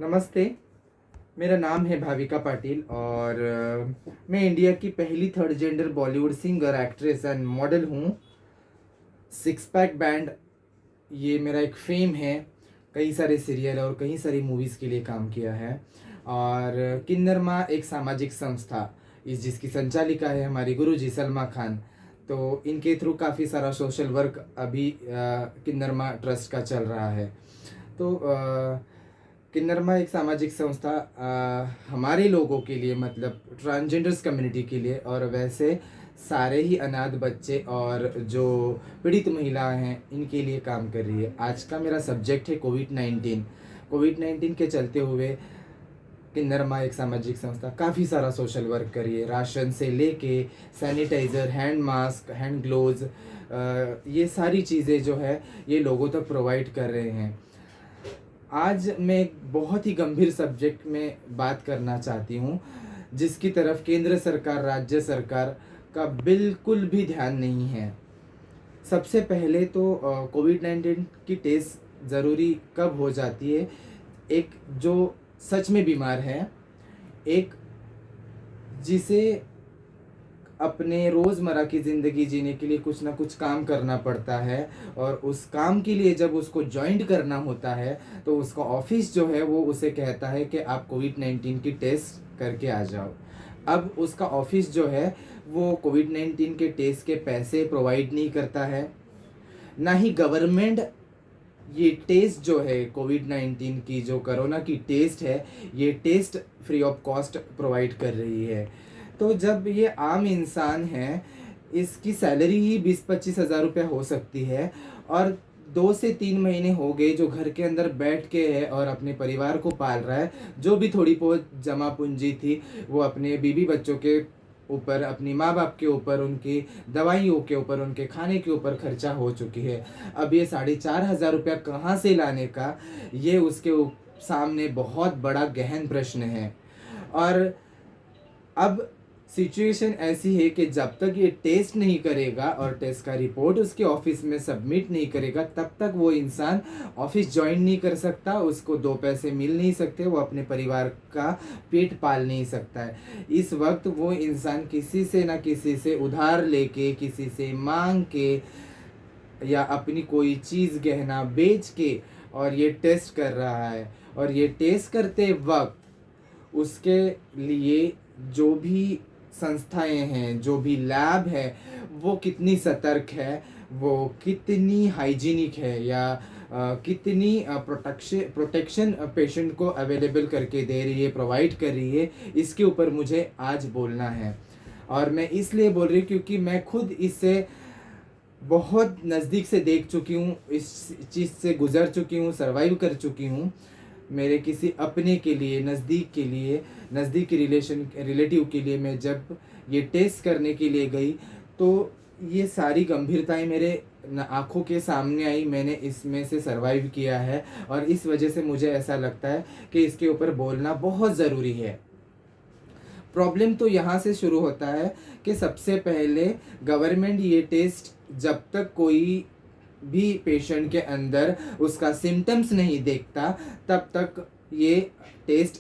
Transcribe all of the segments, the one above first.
नमस्ते। मेरा नाम है भाविका पाटिल और मैं इंडिया की पहली third gender Bollywood singer, actress and model हूँ। सिक्स पैक बैंड ये मेरा एक फेम है। कई सारे सीरियल और कई सारी मूवीज़ के लिए काम किया है। और किन्नर माँ एक सामाजिक संस्था इस जिसकी संचालिका है हमारी गुरुजी सलमा खान। तो इनके थ्रू काफ़ी सारा सोशल वर्क अभी किन्नर माँ ट्रस्ट का चल रहा है। तो किन्नरमा एक सामाजिक संस्था हमारे लोगों के लिए, मतलब ट्रांसजेंडर्स कम्युनिटी के लिए, और वैसे सारे ही अनाथ बच्चे और जो पीड़ित महिलाएं हैं इनके लिए काम कर रही है। आज का मेरा सब्जेक्ट है कोविड 19 के चलते हुए किन्नरमा एक सामाजिक संस्था काफ़ी सारा सोशल वर्क कर रही है। राशन से लेके sanitiser, hand mask, hand gloves, ये सारी चीज़ें जो है ये लोगों तक प्रोवाइड कर रहे हैं। आज मैं एक बहुत ही गंभीर सब्जेक्ट में बात करना चाहती हूँ जिसकी तरफ केंद्र सरकार, राज्य सरकार का बिल्कुल भी ध्यान नहीं है। सबसे पहले तो कोविड 19 की टेस्ट ज़रूरी कब हो जाती है? एक जो सच में बीमार है, एक जिसे अपने रोज़मर्रा की ज़िंदगी जीने के लिए कुछ ना कुछ काम करना पड़ता है, और उस काम के लिए जब उसको जॉइन करना होता है तो उसका ऑफिस जो है वो उसे कहता है कि आप कोविड 19 की टेस्ट करके आ जाओ। अब उसका ऑफिस जो है वो कोविड 19 के टेस्ट के पैसे प्रोवाइड नहीं करता है, ना ही गवर्नमेंट ये टेस्ट जो है कोविड 19 की, जो कोरोना की टेस्ट है, ये test free of cost provide कर रही है। तो जब ये आम इंसान है, इसकी सैलरी ही 20-25 हज़ार रुपये हो सकती है, और 2 से 3 महीने हो गए जो घर के अंदर बैठ के है और अपने परिवार को पाल रहा है। जो भी थोड़ी बहुत जमा पूंजी थी वो अपने बीवी बच्चों के ऊपर, अपनी माँ बाप के ऊपर, उनकी दवाइयों के ऊपर, उनके खाने के ऊपर खर्चा हो चुकी है। अब ये 4,500 रुपया कहाँ से लाने का, ये उसके सामने बहुत बड़ा गहन प्रश्न है। और अब सिचुएशन ऐसी है कि जब तक ये टेस्ट नहीं करेगा और टेस्ट का रिपोर्ट उसके ऑफिस में सबमिट नहीं करेगा, तब तक वो इंसान ऑफिस ज्वाइन नहीं कर सकता, उसको 2 पैसे मिल नहीं सकते, वो अपने परिवार का पेट पाल नहीं सकता है। इस वक्त वो इंसान किसी से ना किसी से उधार लेके, किसी से मांग के, या अपनी कोई चीज़ गहना बेच के और ये टेस्ट कर रहा है। और ये टेस्ट करते वक्त उसके लिए जो भी संस्थाएं हैं, जो भी लैब है, वो कितनी सतर्क है, वो कितनी हाइजीनिक है, या कितनी प्रोटेक्शन पेशेंट को अवेलेबल करके दे रही है, प्रोवाइड कर रही है, इसके ऊपर मुझे आज बोलना है। और मैं इसलिए बोल रही हूँ क्योंकि मैं खुद इससे बहुत नज़दीक से देख चुकी हूँ, इस चीज़ से गुज़र चुकी हूँ, सर्वाइव कर चुकी हूँ। मेरे किसी अपने के लिए, नज़दीक के लिए, नज़दीक के रिलेटिव के लिए मैं जब ये टेस्ट करने के लिए गई तो ये सारी गंभीरताएं मेरे आँखों के सामने आई। मैंने इसमें से सर्वाइव किया है और इस वजह से मुझे ऐसा लगता है कि इसके ऊपर बोलना बहुत ज़रूरी है। प्रॉब्लम तो यहाँ से शुरू होता है कि सबसे पहले गवर्नमेंट ये टेस्ट, जब तक कोई भी पेशेंट के अंदर उसका सिम्टम्स नहीं देखता, तब तक ये टेस्ट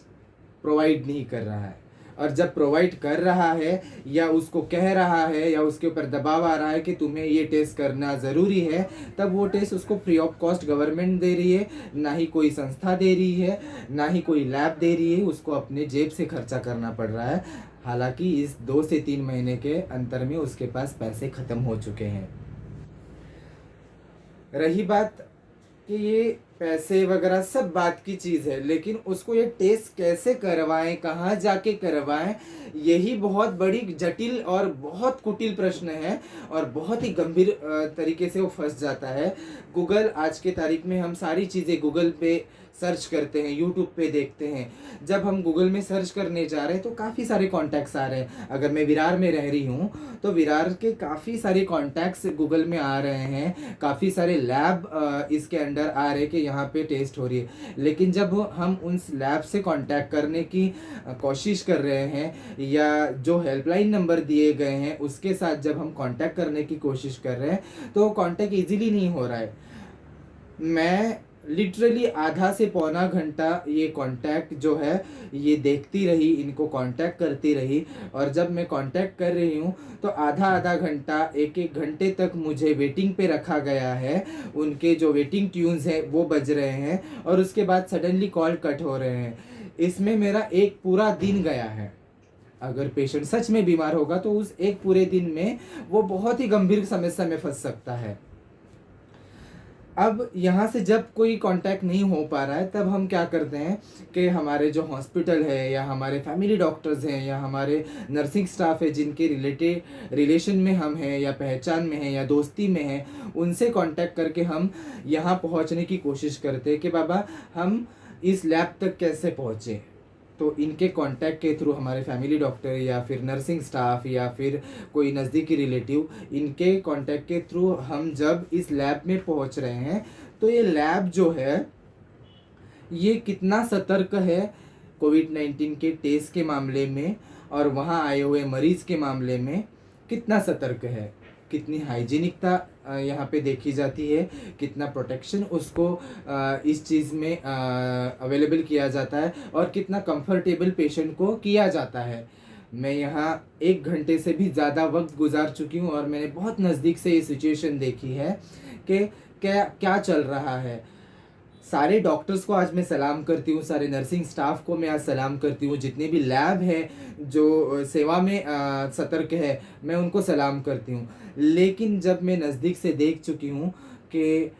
प्रोवाइड नहीं कर रहा है। और जब प्रोवाइड कर रहा है या उसको कह रहा है या उसके ऊपर दबाव आ रहा है कि तुम्हें ये टेस्ट करना ज़रूरी है, तब वो टेस्ट उसको फ्री ऑफ कॉस्ट गवर्नमेंट दे रही है। ना ही कोई संस्था दे रही है, ना ही कोई लैब दे रही है, उसको अपने जेब से खर्चा करना पड़ रहा है। हालांकि इस 2 से 3 महीने के अंतर में उसके पास पैसे ख़त्म हो चुके हैं। रही बात कि ये पैसे वगैरह सब बात की चीज़ है, लेकिन उसको ये टेस्ट कैसे करवाएं, कहाँ जाके करवाएं, यही बहुत बड़ी जटिल और बहुत कुटिल प्रश्न है, और बहुत ही गंभीर तरीके से वो फंस जाता है। गूगल, आज के तारीख में हम सारी चीज़ें गूगल पे सर्च करते हैं, यूट्यूब पे देखते हैं। जब हम गूगल में सर्च करने जा रहे हैं तो काफ़ी सारे कॉन्टैक्ट्स आ रहे हैं। अगर मैं विरार में रह रही हूँ तो विरार के काफ़ी सारे कॉन्टैक्ट्स गूगल में आ रहे हैं, काफ़ी सारे लैब इसके अंडर आ रहे हैं कि यहाँ पे टेस्ट हो रही है। लेकिन जब हम उस लैब से कांटेक्ट करने की कोशिश कर रहे हैं, या जो हेल्पलाइन नंबर दिए गए हैं उसके साथ जब हम कांटेक्ट करने की कोशिश कर रहे हैं, तो कांटेक्ट इजीली नहीं हो रहा है। मैं लिटरली आधा से पौना घंटा ये कांटेक्ट जो है ये देखती रही, इनको कांटेक्ट करती रही। और जब मैं कांटेक्ट कर रही हूँ तो आधा आधा घंटा, एक एक घंटे तक मुझे वेटिंग पे रखा गया है। उनके जो वेटिंग ट्यून्स हैं वो बज रहे हैं और उसके बाद सडनली कॉल कट हो रहे हैं। इसमें मेरा एक पूरा दिन गया है। अगर पेशेंट सच में बीमार होगा तो उस एक पूरे दिन में वो बहुत ही गंभीर समस्या में फंस सकता है। अब यहाँ से जब कोई कांटेक्ट नहीं हो पा रहा है तब हम क्या करते हैं कि हमारे जो हॉस्पिटल है या हमारे फैमिली डॉक्टर्स हैं या हमारे नर्सिंग स्टाफ है जिनके रिलेशन में हम हैं या पहचान में हैं या दोस्ती में हैं, उनसे कांटेक्ट करके हम यहाँ पहुँचने की कोशिश करते हैं कि बाबा हम इस लैब तक कैसे पहुँचे। तो इनके कांटेक्ट के थ्रू हमारे फैमिली डॉक्टर या फिर नर्सिंग स्टाफ या फिर कोई नज़दीकी रिलेटिव, इनके कांटेक्ट के थ्रू हम जब इस लैब में पहुंच रहे हैं तो ये लैब जो है ये कितना सतर्क है कोविड-19 के टेस्ट के मामले में और वहाँ आए हुए मरीज़ के मामले में कितना सतर्क है, कितनी हाइजीनिकता यहाँ पे देखी जाती है, कितना प्रोटेक्शन उसको इस चीज़ में अवेलेबल किया जाता है और कितना कंफर्टेबल पेशेंट को किया जाता है। मैं यहाँ 1 घंटे से भी ज़्यादा वक्त गुजार चुकी हूँ और मैंने बहुत नज़दीक से ये सिचुएशन देखी है कि क्या क्या चल रहा है। सारे डॉक्टर्स को आज मैं सलाम करती हूँ, सारे नर्सिंग स्टाफ को मैं आज सलाम करती हूँ, जितने भी लैब है जो सेवा में सतर्क है मैं उनको सलाम करती हूँ। लेकिन जब मैं नज़दीक से देख चुकी हूँ कि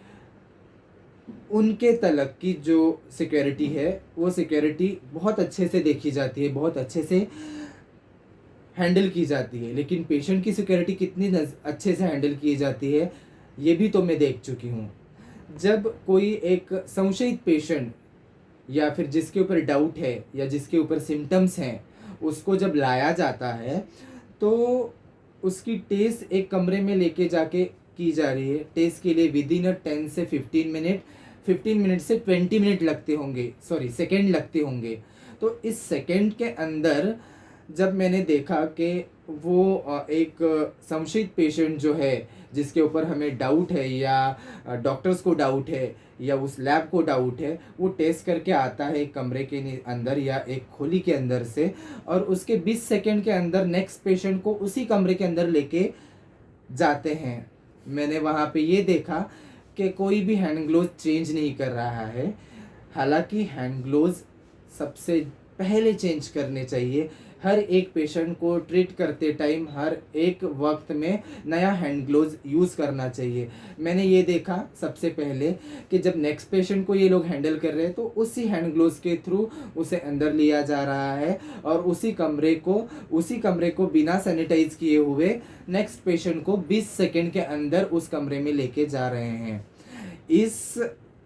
उनके तलक की जो सिक्योरिटी है वो सिक्योरिटी बहुत अच्छे से देखी जाती है, बहुत अच्छे से हैंडल की जाती है, लेकिन पेशेंट की सिक्योरिटी कितनी अच्छे से हैंडल की जाती है ये भी तो मैं देख चुकी हूँ। जब कोई एक संशयित पेशेंट या फिर जिसके ऊपर डाउट है या जिसके ऊपर सिम्टम्स हैं उसको जब लाया जाता है तो उसकी टेस्ट एक कमरे में लेके जाके की जा रही है। टेस्ट के लिए विदिन 10 से 15 मिनट से 20 मिनट लगते होंगे, सेकेंड लगते होंगे। तो इस सेकेंड के अंदर जब मैंने देखा कि वो एक संशयित पेशेंट जो है जिसके ऊपर हमें डाउट है या डॉक्टर्स को डाउट है या उस लैब को डाउट है, वो टेस्ट करके आता है एक कमरे के अंदर या एक खोली के अंदर से और उसके 20 सेकंड के अंदर नेक्स्ट पेशेंट को उसी कमरे के अंदर लेके जाते हैं। मैंने वहाँ पे ये देखा कि कोई भी हैंड ग्लोव चेंज नहीं कर रहा है, हालांकि हैंड ग्लोव सबसे पहले चेंज करने चाहिए। हर एक पेशेंट को ट्रीट करते टाइम हर एक वक्त में नया हैंड ग्लोव्स यूज़ करना चाहिए। मैंने ये देखा सबसे पहले कि जब नेक्स्ट पेशेंट को ये लोग हैंडल कर रहे हैं तो उसी हैंड ग्लोव्स के थ्रू उसे अंदर लिया जा रहा है और उसी कमरे को बिना सैनिटाइज किए हुए नेक्स्ट पेशेंट को 20 सेकेंड के अंदर उस कमरे में लेके जा रहे हैं। इस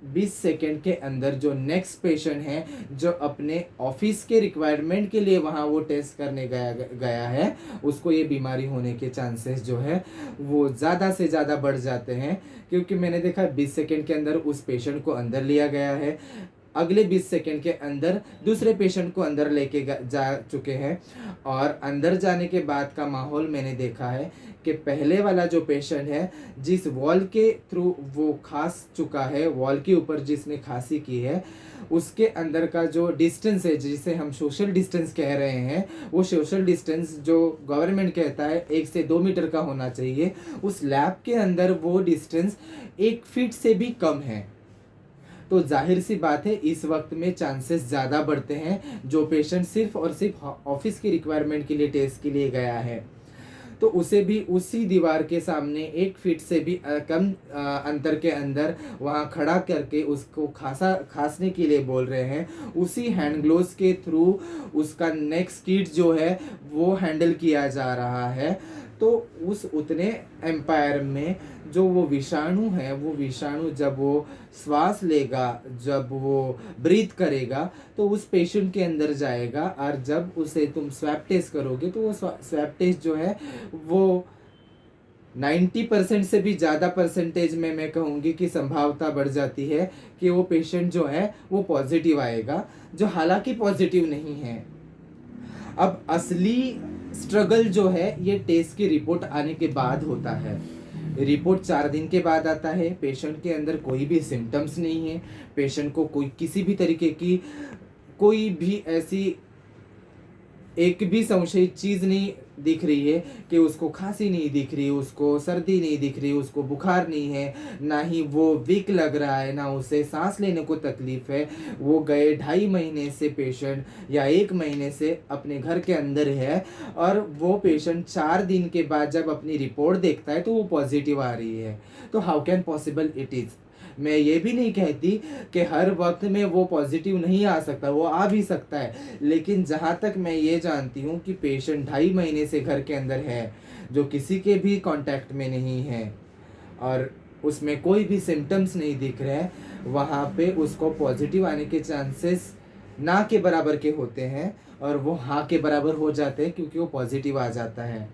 20 सेकेंड के अंदर जो नेक्स्ट पेशेंट है जो अपने ऑफिस के रिक्वायरमेंट के लिए वहाँ वो टेस्ट करने गया है, उसको ये बीमारी होने के चांसेस जो है वो ज़्यादा से ज़्यादा बढ़ जाते हैं। क्योंकि मैंने देखा 20 सेकेंड के अंदर उस पेशेंट को अंदर लिया गया है, अगले 20 सेकेंड के अंदर दूसरे पेशेंट को अंदर लेके जा चुके हैं और अंदर जाने के बाद का माहौल मैंने देखा है कि पहले वाला जो पेशेंट है जिस वॉल के थ्रू वो खांस चुका है, वॉल के ऊपर जिसने खांसी की है, उसके अंदर का जो डिस्टेंस है जिसे हम सोशल डिस्टेंस कह रहे हैं, वो सोशल डिस्टेंस जो गवर्नमेंट कहता है 1 से 2 मीटर का होना चाहिए, उस लैब के अंदर वो डिस्टेंस 1 फीट से भी कम है। तो जाहिर सी बात है इस वक्त में चांसेस ज़्यादा बढ़ते हैं। जो पेशेंट सिर्फ और सिर्फ ऑफिस की रिक्वायरमेंट के लिए टेस्ट के लिए गया है तो उसे भी उसी दीवार के सामने 1 फीट से भी कम अंतर के अंदर वहाँ खड़ा करके उसको खांसने के लिए बोल रहे हैं। उसी हैंड ग्लोव्स के थ्रू उसका नेक्स्ट किट जो है वो हैंडल किया जा रहा है। तो उस उतने एम्पायर में जो वो विषाणु है, वो विषाणु जब वो श्वास लेगा, जब वो ब्रीथ करेगा तो उस पेशेंट के अंदर जाएगा और जब उसे तुम स्वैब टेस्ट करोगे तो वो स्वैब टेस्ट जो है वो 90% से भी ज़्यादा परसेंटेज में मैं कहूँगी कि संभावना बढ़ जाती है कि वो पेशेंट जो है वो पॉजिटिव आएगा, जो हालांकि पॉजिटिव नहीं है। अब असली स्ट्रगल जो है ये टेस्ट की रिपोर्ट आने के बाद होता है। रिपोर्ट 4 दिन के बाद आता है। पेशेंट के अंदर कोई भी सिम्टम्स नहीं है, पेशेंट को कोई किसी भी तरीके की कोई भी ऐसी एक भी संशयित चीज़ नहीं दिख रही है कि उसको खांसी नहीं दिख रही, उसको सर्दी नहीं दिख रही, उसको बुखार नहीं है, ना ही वो वीक लग रहा है, ना उसे सांस लेने को तकलीफ है। वो गए 2.5 महीने से पेशेंट या 1 महीने से अपने घर के अंदर है, और वो पेशेंट 4 दिन के बाद जब अपनी रिपोर्ट देखता है तो वो पॉजिटिव आ रही है। तो how can possible it is. मैं ये भी नहीं कहती कि हर वक्त में वो पॉजिटिव नहीं आ सकता, वो आ भी सकता है, लेकिन जहाँ तक मैं ये जानती हूँ कि पेशेंट 2.5 महीने से घर के अंदर है, जो किसी के भी कांटेक्ट में नहीं है और उसमें कोई भी सिम्टम्स नहीं दिख रहे हैं, वहाँ पे उसको पॉजिटिव आने के चांसेस ना के बराबर के होते हैं, और वो हाँ के बराबर हो जाते हैं क्योंकि वो पॉजिटिव आ जाता है।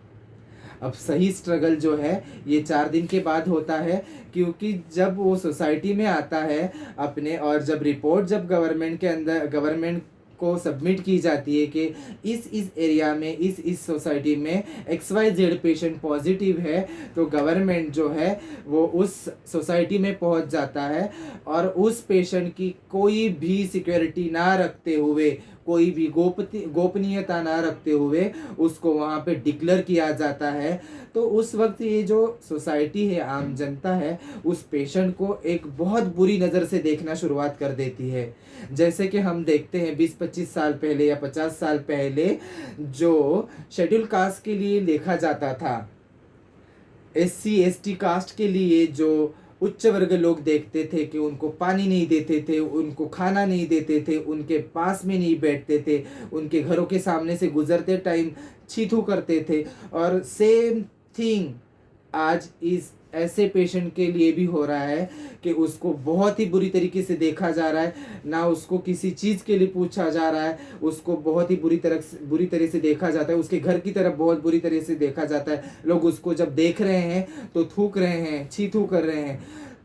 अब सही स्ट्रगल जो है ये 4 दिन के बाद होता है, क्योंकि जब वो सोसाइटी में आता है अपने, और जब रिपोर्ट जब गवर्नमेंट के अंदर गवर्नमेंट को सबमिट की जाती है कि इस एरिया में इस सोसाइटी में XYZ पेशेंट पॉजिटिव है, तो गवर्नमेंट जो है वो उस सोसाइटी में पहुंच जाता है और उस पेशेंट की कोई भी सिक्योरिटी ना रखते हुए, कोई भी गोपनीयता ना रखते हुए उसको वहाँ पे डिक्लेयर किया जाता है। तो उस वक्त ये जो सोसाइटी है, आम जनता है, उस पेशेंट को एक बहुत बुरी नज़र से देखना शुरुआत कर देती है। जैसे कि हम देखते हैं 20-25 साल पहले या 50 साल पहले जो शेड्यूल कास्ट के लिए देखा जाता था, SC ST कास्ट के लिए जो उच्च वर्ग लोग देखते थे कि उनको पानी नहीं देते थे, उनको खाना नहीं देते थे, उनके पास में नहीं बैठते थे, उनके घरों के सामने से गुजरते टाइम छीथू करते थे, और सेम थिंग आज इस ऐसे पेशेंट के लिए भी हो रहा है कि उसको बहुत ही बुरी तरीके से देखा जा रहा है, ना उसको किसी चीज़ के लिए पूछा जा रहा है, उसको बहुत ही बुरी तरह से देखा जाता है, उसके घर की तरफ बहुत बुरी तरह से देखा जाता है। लोग उसको जब देख रहे हैं तो थूक रहे हैं, छी थू कर रहे हैं।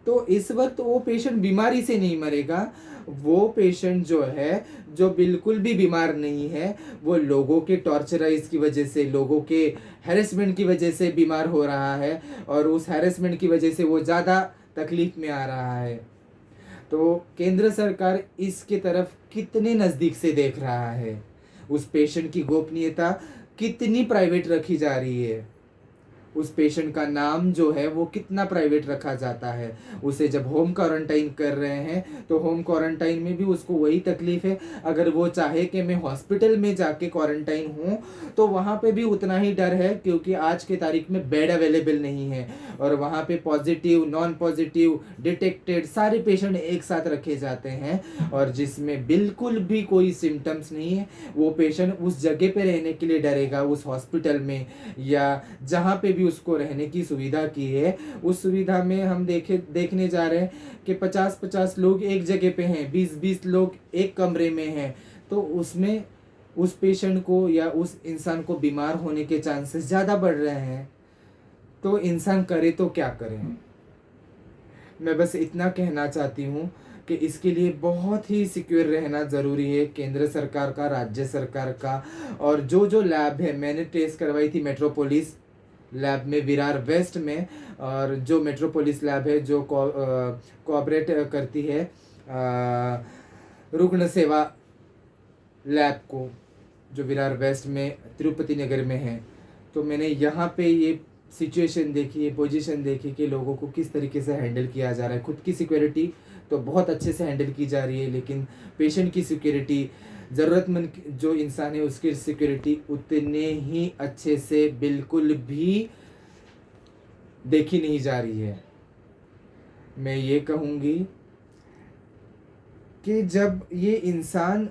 तो इस वक्त वो पेशेंट बीमारी से नहीं मरेगा, वो पेशेंट जो है, जो बिल्कुल भी बीमार नहीं है, वो लोगों के टॉर्चराइज की वजह से, लोगों के हैरेसमेंट की वजह से बीमार हो रहा है, और उस हैरेसमेंट की वजह से वो ज़्यादा तकलीफ में आ रहा है। तो केंद्र सरकार इसके तरफ कितने नज़दीक से देख रहा है, उस पेशेंट की गोपनीयता कितनी प्राइवेट रखी जा रही है, उस पेशेंट का नाम जो है वो कितना प्राइवेट रखा जाता है। उसे जब होम क्वारंटाइन कर रहे हैं तो होम क्वारंटाइन में भी उसको वही तकलीफ है। अगर वो चाहे कि मैं हॉस्पिटल में जाके क्वारंटाइन हूँ तो वहाँ पे भी उतना ही डर है, क्योंकि आज के तारीख में बेड अवेलेबल नहीं है, और वहाँ पे पॉजिटिव, नॉन पॉजिटिव, डिटेक्टेड सारे पेशेंट एक साथ रखे जाते हैं, और जिसमें बिल्कुल भी कोई सिम्टम्स नहीं है, वो पेशेंट उस जगह पे रहने के लिए डरेगा, उस हॉस्पिटल में या जहाँ पे भी उसको रहने की सुविधा की है। उस सुविधा में हम देखने जा रहे हैं कि 50-50 लोग एक जगह पे हैं, 20-20 लोग एक कमरे में हैं, तो उसमें उस पेशेंट को या उस इंसान को बीमार होने के चांसेस ज़्यादा बढ़ रहे हैं। तो इंसान करे तो क्या करे। मैं बस इतना कहना चाहती हूँ कि इसके लिए बहुत ही सिक्योर रहना ज़रूरी है, केंद्र सरकार का, राज्य सरकार का। और जो लैब है, मैंने टेस्ट करवाई थी मेट्रोपोलिस लैब में, विरार वेस्ट में, और जो मेट्रोपोलिस लैब है जो कोऑपरेट करती है रुग्ण सेवा लैब को, जो विरार वेस्ट में तिरुपति नगर में है। तो मैंने यहाँ पे ये सिचुएशन देखी, ये पोजीशन देखी कि लोगों को किस तरीके से हैंडल किया जा रहा है। खुद की सिक्योरिटी तो बहुत अच्छे से हैंडल की जा रही है, लेकिन पेशेंट की सिक्योरिटी, ज़रूरतमंद जो इंसान है उसकी सिक्योरिटी उतने ही अच्छे से बिल्कुल भी देखी नहीं जा रही है। मैं ये कहूँगी कि जब ये इंसान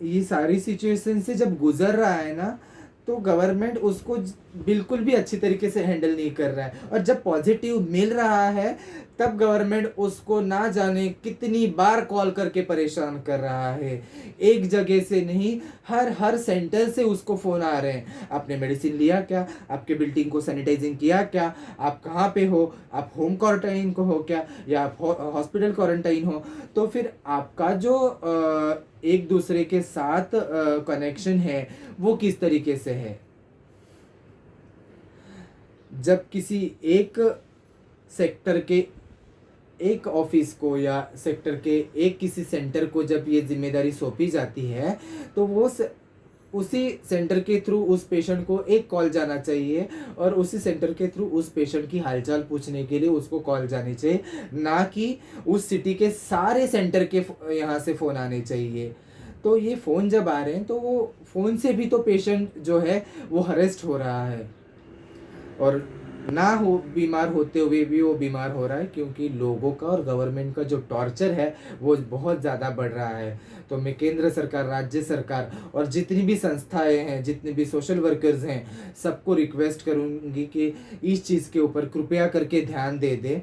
ये सारी सिचुएशन से जब गुजर रहा है ना, तो गवर्नमेंट उसको बिल्कुल भी अच्छी तरीके से हैंडल नहीं कर रहा है, और जब पॉजिटिव मिल रहा है तब गवर्नमेंट उसको ना जाने कितनी बार कॉल करके परेशान कर रहा है। एक जगह से नहीं, हर सेंटर से उसको फ़ोन आ रहे हैं, आपने मेडिसिन लिया क्या, आपके बिल्डिंग को सैनिटाइजिंग किया क्या, आप कहाँ पे हो, आप होम क्वारंटाइन को हो क्या, या आप हॉस्पिटल क्वारंटाइन हो। तो फिर आपका जो एक दूसरे के साथ कनेक्शन है वो किस तरीके से है। जब किसी एक सेक्टर के एक ऑफिस को या सेक्टर के एक किसी सेंटर को जब ये जिम्मेदारी सौंपी जाती है, तो उसी सेंटर के थ्रू उस पेशेंट को एक कॉल जाना चाहिए और उसी सेंटर के थ्रू उस पेशेंट की हालचाल पूछने के लिए उसको कॉल जानी चाहिए, ना कि उस सिटी के सारे सेंटर के यहाँ से फ़ोन आने चाहिए। तो ये फ़ोन जब आ रहे हैं तो वो फ़ोन से भी तो पेशेंट जो है वो हरेस्ट हो रहा है, और ना हो बीमार होते हुए भी वो बीमार हो रहा है, क्योंकि लोगों का और गवर्नमेंट का जो टॉर्चर है वो बहुत ज़्यादा बढ़ रहा है। तो मैं केंद्र सरकार, राज्य सरकार और जितनी भी संस्थाएं हैं, जितने भी सोशल वर्कर्स हैं, सबको रिक्वेस्ट करूंगी कि इस चीज़ के ऊपर कृपया करके ध्यान दे दे।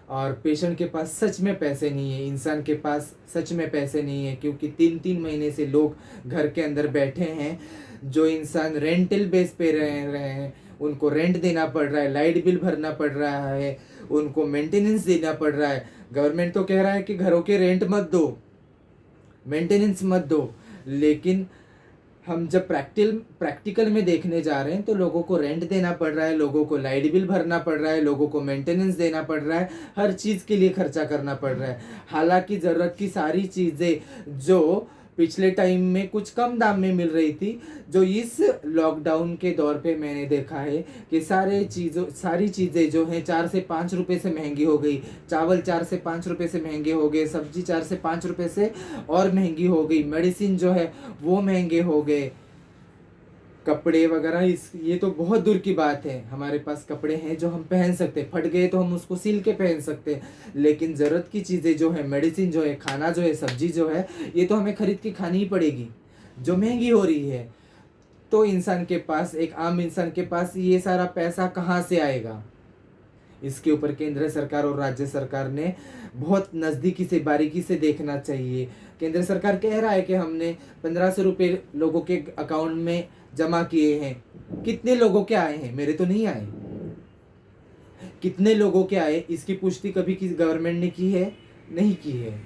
और पेशेंट के पास सच में पैसे नहीं है, इंसान के पास सच में पैसे नहीं है, क्योंकि 3-3 महीने से लोग घर के अंदर बैठे हैं। जो इंसान रेंटल बेस पे रह रहे हैं, उनको रेंट देना पड़ रहा है, लाइट बिल भरना पड़ रहा है, उनको मेंटेनेंस देना पड़ रहा है। गवर्नमेंट तो कह रहा है कि घरों के रेंट मत दो, मेंटेनेंस मत दो, लेकिन हम जब प्रैक्टिकल में देखने जा रहे हैं तो लोगों को रेंट देना पड़ रहा है, लोगों को लाइट बिल भरना पड़ रहा है, लोगों को मेंटेनेंस देना पड़ रहा है, हर चीज़ के लिए खर्चा करना पड़ रहा है। हालांकि ज़रूरत की सारी चीज़ें जो पिछले टाइम में कुछ कम दाम में मिल रही थी, जो इस लॉकडाउन के दौर पे मैंने देखा है कि सारी चीज़ें जो हैं 4 से 5 रुपए से महंगी हो गई। चावल 4 से 5 रुपए से महंगे हो गए, सब्जी 4 से 5 रुपए से और महंगी हो गई, मेडिसिन जो है वो महंगे हो गए, कपड़े वगैरह ये तो बहुत दूर की बात है। हमारे पास कपड़े हैं जो हम पहन सकते हैं, फट गए तो हम उसको सिल के पहन सकते हैं, लेकिन ज़रूरत की चीज़ें जो है, मेडिसिन जो है, खाना जो है, सब्जी जो है, ये तो हमें खरीद के खानी ही पड़ेगी, जो महंगी हो रही है। तो इंसान के पास, एक आम इंसान के पास ये सारा पैसा कहाँ से आएगा? इसके ऊपर केंद्र सरकार और राज्य सरकार ने बहुत नज़दीकी से, बारीकी से देखना चाहिए। केंद्र सरकार कह रहा है कि हमने 1500 रुपये लोगों के अकाउंट में जमा किए हैं। कितने लोगों के आए हैं? मेरे तो नहीं आए। कितने लोगों के आए, इसकी पुष्टि कभी किसी गवर्नमेंट ने की है? नहीं की है।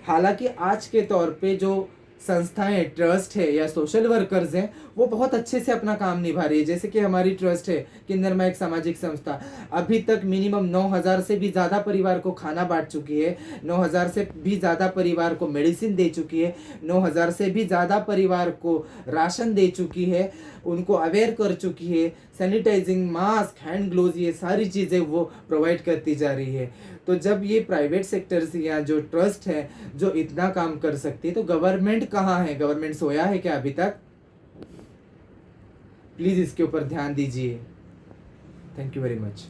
हालांकि आज के तौर पे जो संस्थाएं, ट्रस्ट है या सोशल वर्कर्स हैं, वो बहुत अच्छे से अपना काम निभा रही है। जैसे कि हमारी ट्रस्ट है किन्नरमा, एक सामाजिक संस्था, अभी तक मिनिमम 9000 से भी ज़्यादा परिवार को खाना बांट चुकी है, 9000 से भी ज़्यादा परिवार को मेडिसिन दे चुकी है, 9000 से भी ज़्यादा परिवार को राशन दे चुकी है, उनको अवेयर कर चुकी है, सैनिटाइजिंग, मास्क, हैंड ग्लोव्स, ये सारी चीज़ें वो प्रोवाइड करती जा रही है। तो जब ये प्राइवेट सेक्टर्स या जो ट्रस्ट है जो इतना काम कर सकती है, तो गवर्नमेंट कहाँ है? गवर्नमेंट सोया है क्या अभी तक? प्लीज़ इसके ऊपर ध्यान दीजिए। Thank you very much.